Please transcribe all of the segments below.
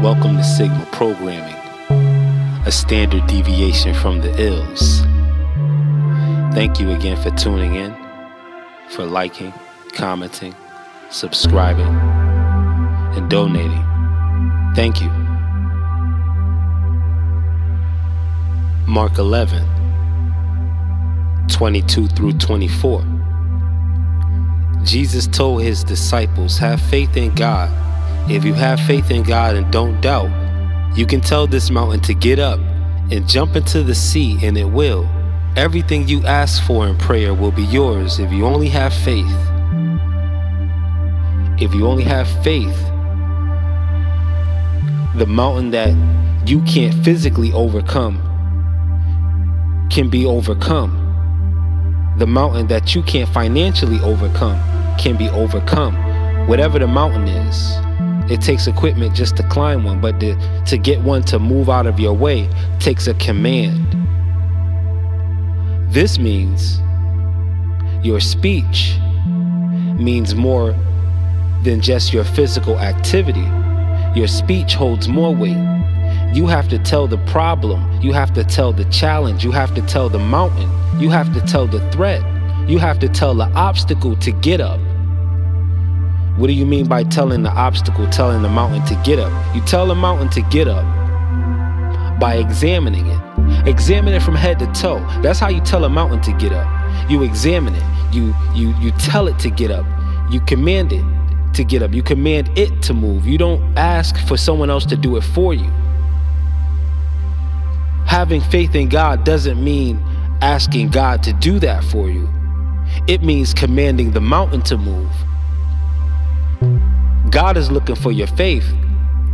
Welcome to Sigma Programming, a standard deviation from the ills. Thank you again for tuning in, for liking, commenting, subscribing, and donating. Thank you. Mark 11, 22 through 24. Jesus told his disciples, have faith in God. If you have faith in God and don't doubt, you can tell this mountain to get up and jump into the sea, and it will. Everything you ask for in prayer will be yours if you only have faith. If you only have faith, the mountain that you can't physically overcome can be overcome. The mountain that you can't financially overcome can be overcome. Whatever the mountain is, it takes equipment just to climb one, but to get one to move out of your way takes a command. This means your speech means more than just your physical activity. Your speech holds more weight. You have to tell the problem, you have to tell the challenge, you have to tell the mountain, you have to tell the threat, you have to tell the obstacle to get up. What do you mean by telling the obstacle, telling the mountain to get up? You tell the mountain to get up by examining it. Examine it from head to toe. That's how you tell a mountain to get up. You examine it. You tell it to get up. You command it to get up. You command it to move. You don't ask for someone else to do it for you. Having faith in God doesn't mean asking God to do that for you. It means commanding the mountain to move. God is looking for your faith,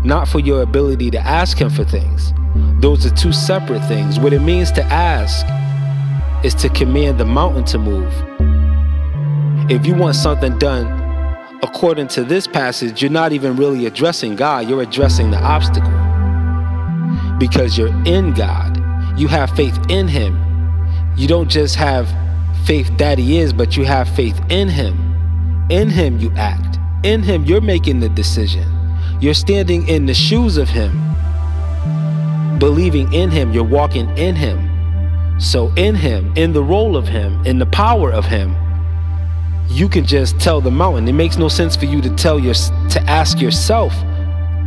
not for your ability to ask him for things. Those are two separate things. What it means to ask is to command the mountain to move. If you want something done according to this passage, you're not even really addressing God, you're addressing the obstacle. Because you're in God. You have faith in him. You don't just have faith that he is, but you have faith in him. In him you act. In him you're making the decision. You're standing in the shoes of him. Believing in him, you're walking in him. So in him, in the role of him, in the power of him, you can just tell the mountain. It makes no sense for you to ask yourself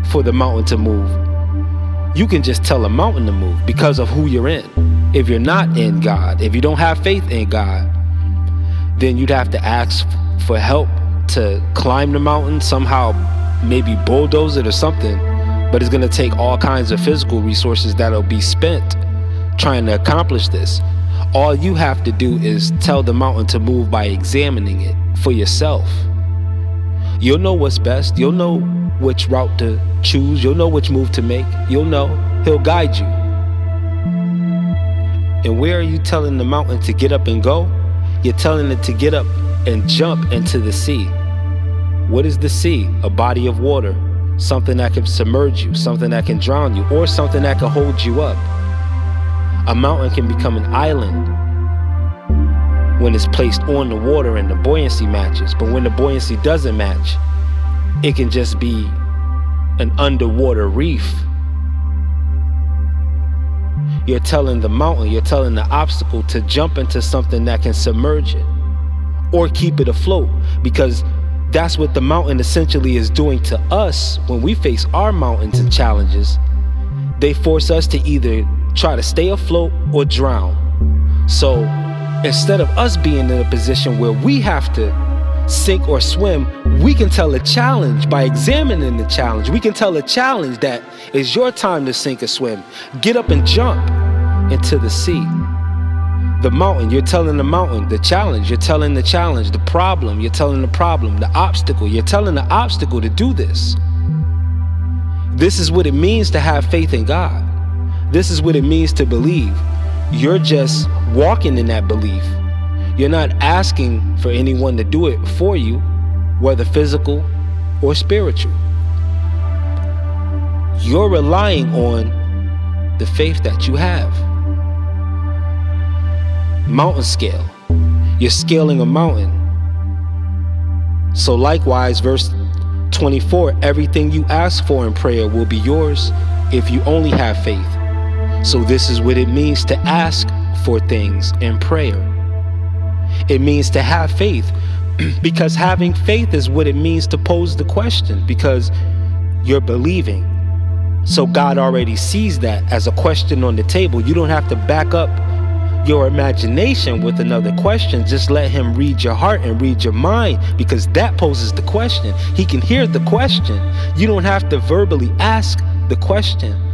for the mountain to move. You can just tell a mountain to move because of who you're in. If you're not in God, if you don't have faith in God, then you'd have to ask for help to climb the mountain, somehow maybe bulldoze it or something, but it's going to take all kinds of physical resources that'll be spent trying to accomplish this. All you have to do is tell the mountain to move by examining it for yourself. You'll know what's best. You'll know which route to choose. You'll know which move to make. You'll know. He'll guide you. And where are you telling the mountain to get up and go? You're telling it to get up and jump into the sea. What is the sea? A body of water. Something that can submerge you, something that can drown you, or something that can hold you up. A mountain can become an island when it's placed on the water and the buoyancy matches. But when the buoyancy doesn't match, it can just be an underwater reef. You're telling the mountain, you're telling the obstacle to jump into something that can submerge it or keep it afloat, because that's what the mountain essentially is doing to us when we face our mountains and challenges. They force us to either try to stay afloat or drown. So instead of us being in a position where we have to sink or swim, we can tell a challenge by examining the challenge. We can tell a challenge that it's your time to sink or swim. Get up and jump into the sea. The mountain, you're telling the mountain. The challenge, you're telling the challenge. The problem, you're telling the problem. The obstacle, you're telling the obstacle to do this. This is what it means to have faith in God. This is what it means to believe. You're just walking in that belief. You're not asking for anyone to do it for you, whether physical or spiritual. You're relying on the faith that you have. MountainScale. You're scaling a mountain. So likewise, verse 24, everything you ask for in prayer will be yours if you only have faith. So this is what it means to ask for things in prayer. It means to have faith, because having faith is what it means to pose the question, because you're believing. So God already sees that as a question on the table. You don't have to back up your imagination with another question. Just let him read your heart and read your mind, because that poses the question. He can hear the question. You don't have to verbally ask the question,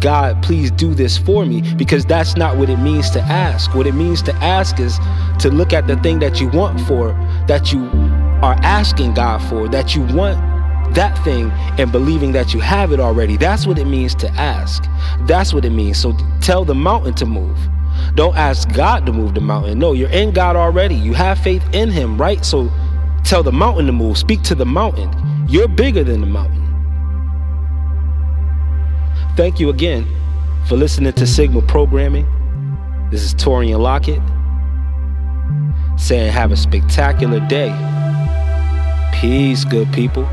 God, please do this for me, because that's not what it means to ask. What it means to ask is to look at the thing that you want for, that you are asking God for, that you want that thing, and believing that you have it already. That's what it means to ask. That's what it means. So tell the mountain to move. Don't ask God to move the mountain. No, you're in God already. You have faith in him, right? So tell the mountain to move. Speak to the mountain. You're bigger than the mountain. Thank you again for listening to Sigma Programming. This is torian.lockett saying have a spectacular day. Peace, good people.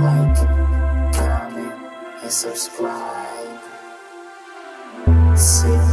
Like, comment, and subscribe. Sigma.